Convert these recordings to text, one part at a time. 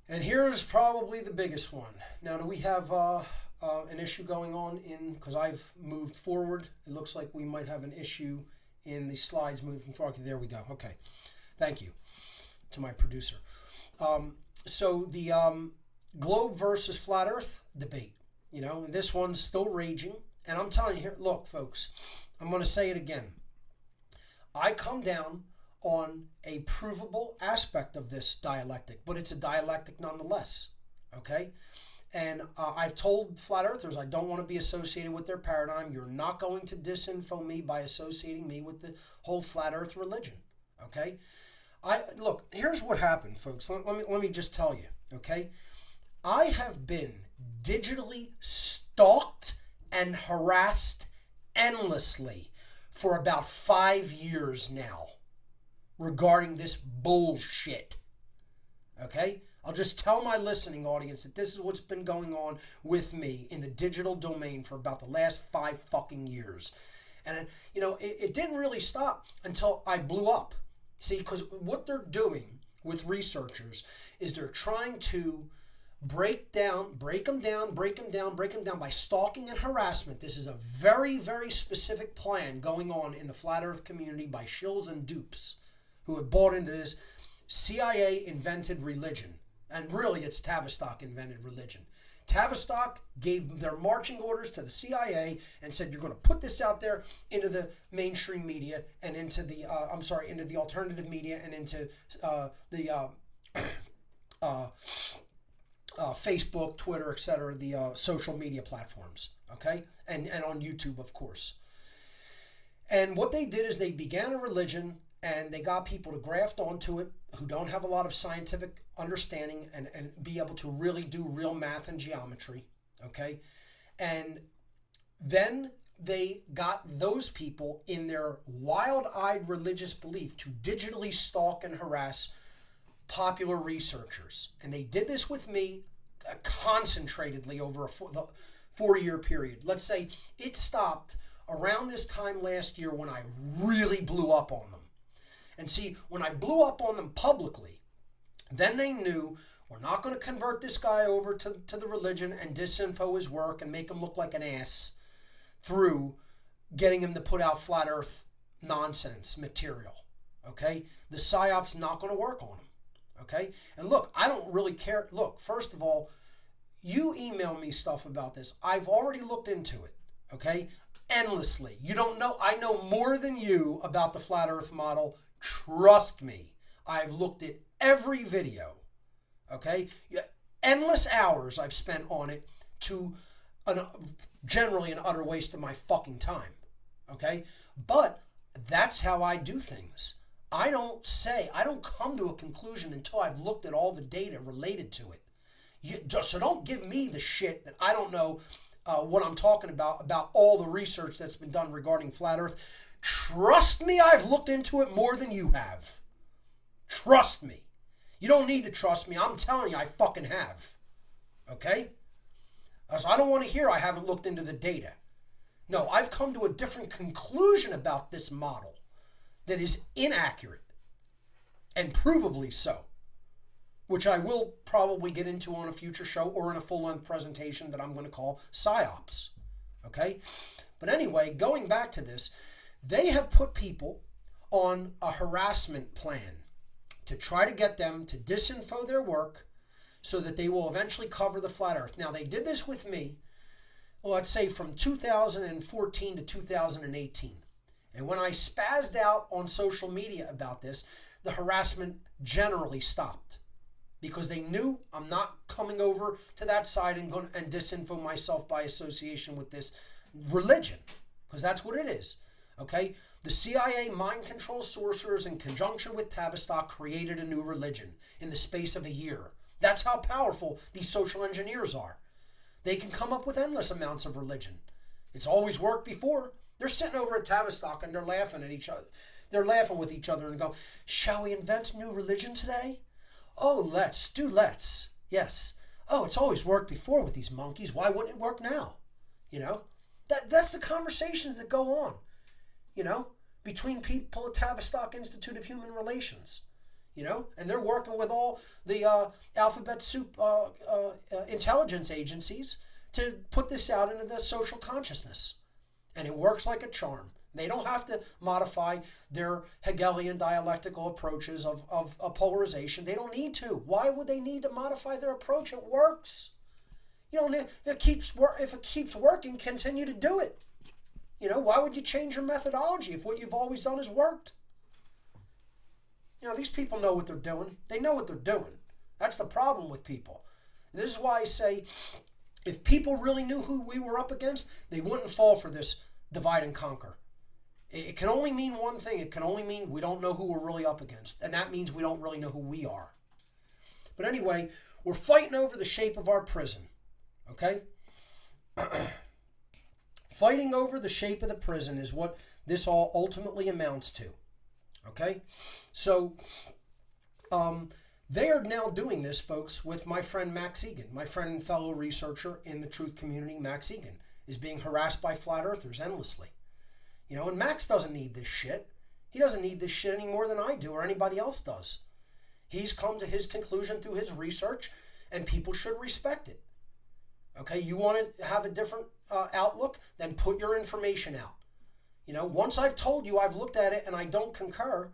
And here's probably the biggest one. Now, do we have an issue going on in, because I've moved forward, it looks like we might have an issue in the slides moving forward. There we go. Okay. Thank you to my producer. So the globe versus flat earth debate, and this one's still raging. And I'm telling you here, look, folks, I'm going to say it again. I come down on a provable aspect of this dialectic, but it's a dialectic nonetheless, okay? And I've told flat earthers I don't want to be associated with their paradigm. You're not going to disinfo me by associating me with the whole flat earth religion, okay? Look, here's what happened, folks. Let me just tell you, okay? I have been digitally stalked and harassed endlessly for about 5 years now regarding this bullshit. Okay? I'll just tell my listening audience that this is what's been going on with me in the digital domain for about the last 5 fucking years. And, it didn't really stop until I blew up. See, because what they're doing with researchers is they're trying to break them down by stalking and harassment. This is a very, very specific plan going on in the flat earth community by shills and dupes who have bought into this CIA invented religion. And really, it's Tavistock invented religion. Tavistock gave their marching orders to the CIA and said, you're going to put this out there into the mainstream media and into the, into the alternative media and into the Facebook, Twitter, etc., the social media platforms, okay? And on YouTube, of course. And what they did is they began a religion and they got people to graft onto it who don't have a lot of scientific understanding and be able to really do real math and geometry, okay? And then they got those people in their wild-eyed religious belief to digitally stalk and harass popular researchers. And they did this with me concentratedly over a 4-year period. Let's say it stopped around this time last year when I really blew up on them. And see, when I blew up on them publicly, then they knew we're not going to convert this guy over to the religion and disinfo his work and make him look like an ass through getting him to put out flat earth nonsense material. Okay? The psyop's not going to work on him. Okay? And look, I don't really care. Look, first of all, you email me stuff about this. I've already looked into it. Okay? Endlessly. You don't know. I know more than you about the flat earth model. Trust me. I've looked at every video. Okay? Endless hours I've spent on it to generally an utter waste of my fucking time. Okay? But that's how I do things. I don't come to a conclusion until I've looked at all the data related to it. So don't give me the shit that I don't know what I'm talking about all the research that's been done regarding flat earth. Trust me, I've looked into it more than you have. Trust me. You don't need to trust me. I'm telling you, I fucking have. Okay? So I don't want to hear I haven't looked into the data. No, I've come to a different conclusion about this model that is inaccurate and provably so, which I will probably get into on a future show or in a full-length presentation that I'm going to call psyops. Okay? But anyway, going back to this, they have put people on a harassment plan to try to get them to disinfo their work so that they will eventually cover the flat earth. Now, they did this with me, well, let's say from 2014 to 2018. And when I spazzed out on social media about this, the harassment generally stopped because they knew I'm not coming over to that side and going and disinfo myself by association with this religion, because that's what it is. Okay? The CIA mind control sorcerers in conjunction with Tavistock created a new religion in the space of a year. That's how powerful these social engineers are. They can come up with endless amounts of religion. It's always worked before. They're sitting over at Tavistock and they're laughing at each other. They're laughing with each other and go, shall we invent a new religion today? Oh, let's. Yes. Oh, it's always worked before with these monkeys. Why wouldn't it work now? That's the conversations that go on, between people at Tavistock Institute of Human Relations. you know, and they're working with all the alphabet soup intelligence agencies to put this out into the social consciousness. And it works like a charm. They don't have to modify their Hegalian dialectical approaches of polarization. They don't need to. Why would they need to modify their approach? It works. You know, if it keeps working, continue to do it. You know, why would you change your methodology if what you've always done has worked? You know, these people know what they're doing. They know what they're doing. That's the problem with people. This is why I say, if people really knew who we were up against, they wouldn't fall for this divide and conquer. It can only mean one thing. It can only mean we don't know who we're really up against. And that means we don't really know who we are. But anyway, we're fighting over the shape of our prison. Okay? Fighting over the shape of the prison is what this all ultimately amounts to. Okay? So, they are now doing this, folks, with my friend Max Egan. My friend and fellow researcher in the truth community, Max Egan, is being harassed by flat earthers endlessly. You know, and Max doesn't need this shit. He doesn't need this shit any more than I do or anybody else does. He's come to his conclusion through his research, and people should respect it. Okay, you want to have a different outlook, then put your information out. You know, once I've told you I've looked at it and I don't concur,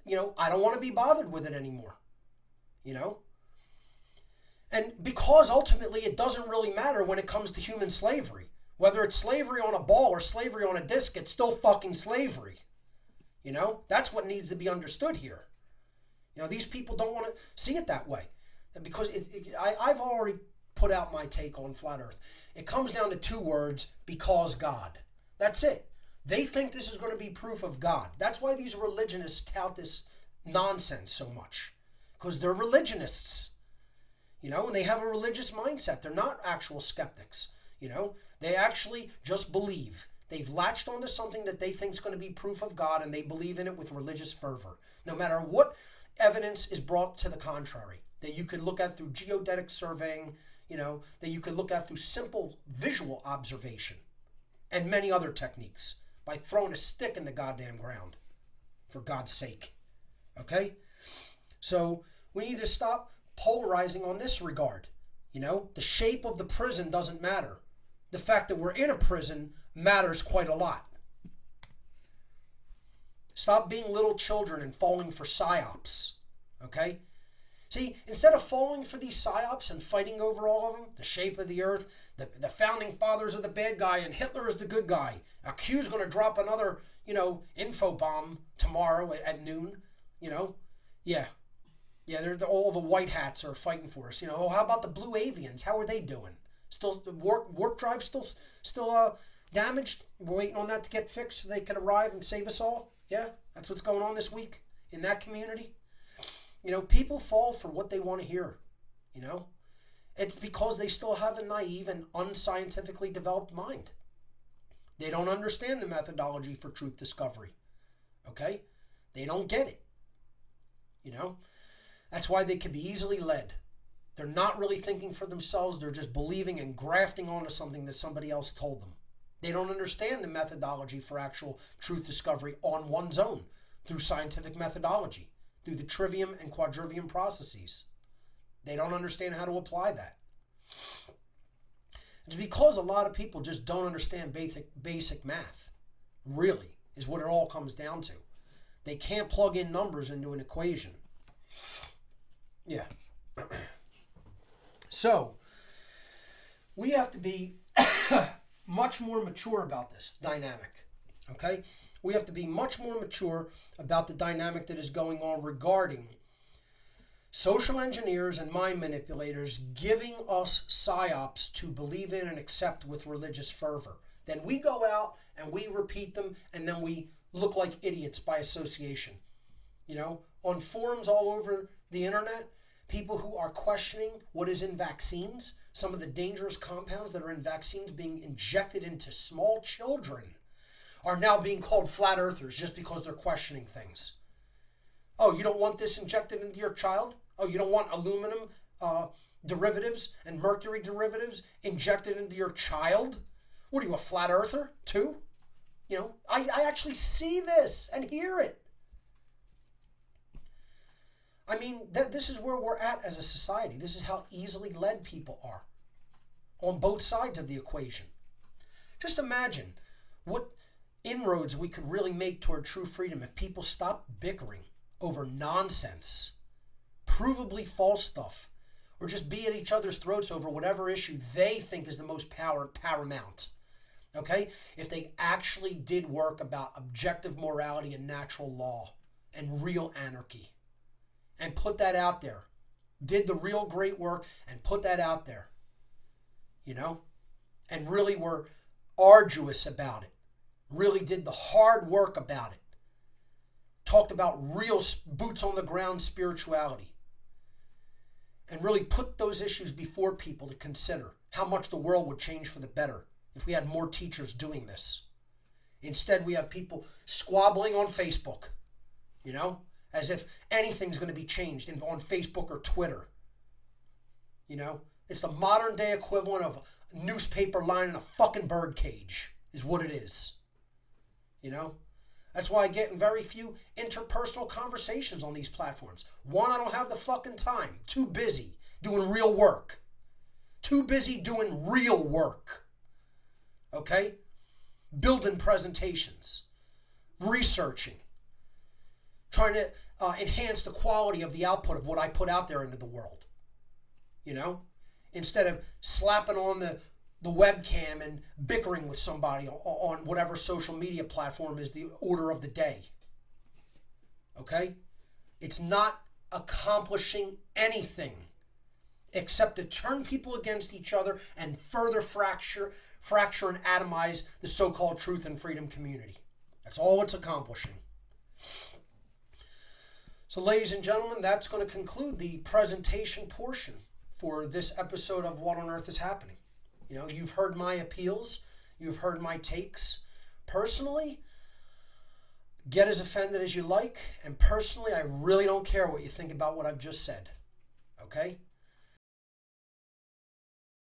you know, I don't want to be bothered with it anymore. You know? And because ultimately it doesn't really matter when it comes to human slavery. Whether it's slavery on a ball or slavery on a disc, it's still fucking slavery. You know? That's what needs to be understood here. You know, these people don't want to see it that way. Because I've already put out my take on flat earth. It comes down to two words: because God. That's it. They think this is going to be proof of God. That's why these religionists tout this nonsense so much. Because they're religionists. You know, and they have a religious mindset. They're not actual skeptics. You know, they actually just believe. They've latched onto something that they think is going to be proof of God, and they believe in it with religious fervor. No matter what evidence is brought to the contrary, that you could look at through geodetic surveying, you know, that you could look at through simple visual observation, and many other techniques, by throwing a stick in the goddamn ground, for God's sake. Okay? So we need to stop polarizing on this regard. You know, the shape of the prison doesn't matter. The fact that we're in a prison matters quite a lot. Stop being little children and falling for psyops. Okay? See, instead of falling for these psyops and fighting over all of them, the shape of the earth, the founding fathers are the bad guy and Hitler is the good guy. Q's going to drop another, you know, info bomb tomorrow at noon. You know? Yeah, they're all the white hats are fighting for us. You know, how about the blue avians? How are they doing? Still, the warp drive still damaged? We're waiting on that to get fixed so they can arrive and save us all? Yeah, that's what's going on this week in that community. You know, people fall for what they want to hear, you know. It's because they still have a naive and unscientifically developed mind. They don't understand the methodology for truth discovery, okay? They don't get it, you know. That's why they can be easily led. They're not really thinking for themselves. They're just believing and grafting onto something that somebody else told them. They don't understand the methodology for actual truth discovery on one's own through scientific methodology, through the trivium and quadrivium processes. They don't understand how to apply that. It's because a lot of people just don't understand basic math, really, is what it all comes down to. They can't plug in numbers into an equation. Yeah. So, we have to be much more mature about this dynamic, okay? We have to be much more mature about the dynamic that is going on regarding social engineers and mind manipulators giving us psyops to believe in and accept with religious fervor. Then we go out and we repeat them, and then we look like idiots by association. You know, on forums all over the internet, people who are questioning what is in vaccines, some of the dangerous compounds that are in vaccines being injected into small children, are now being called flat earthers just because they're questioning things. Oh, you don't want this injected into your child? Oh, you don't want aluminum derivatives and mercury derivatives injected into your child? What are you, a flat earther too? You know, I actually see this and hear it. I mean, this is where we're at as a society. This is how easily led people are on both sides of the equation. Just imagine what inroads we could really make toward true freedom if people stopped bickering over nonsense, provably false stuff, or just be at each other's throats over whatever issue they think is the most paramount. Okay? If they actually did work about objective morality and natural law and real anarchy and put that out there, did the real great work and put that out there, and really were arduous about it, really did the hard work about it, talked about real boots on the ground spirituality, and really put those issues before people to consider how much the world would change for the better if we had more teachers doing this. Instead, we have people squabbling on Facebook, as if anything's going to be changed on Facebook or Twitter. It's the modern day equivalent of a newspaper line in a fucking bird cage is what it is. That's why I get in very few interpersonal conversations on these platforms. One, I don't have the fucking time. Too busy doing real work. Too busy doing real work. Okay? Building presentations. Researching. Trying to enhance the quality of the output of what I put out there into the world. Instead of slapping on the webcam and bickering with somebody on whatever social media platform is the order of the day. Okay? It's not accomplishing anything except to turn people against each other and further fracture and atomize the so-called truth and freedom community. That's all it's accomplishing. So, ladies and gentlemen, that's going to conclude the presentation portion for this episode of What on Earth is Happening. You've heard my appeals. You've heard my takes. Personally, get as offended as you like. And personally, I really don't care what you think about what I've just said. Okay?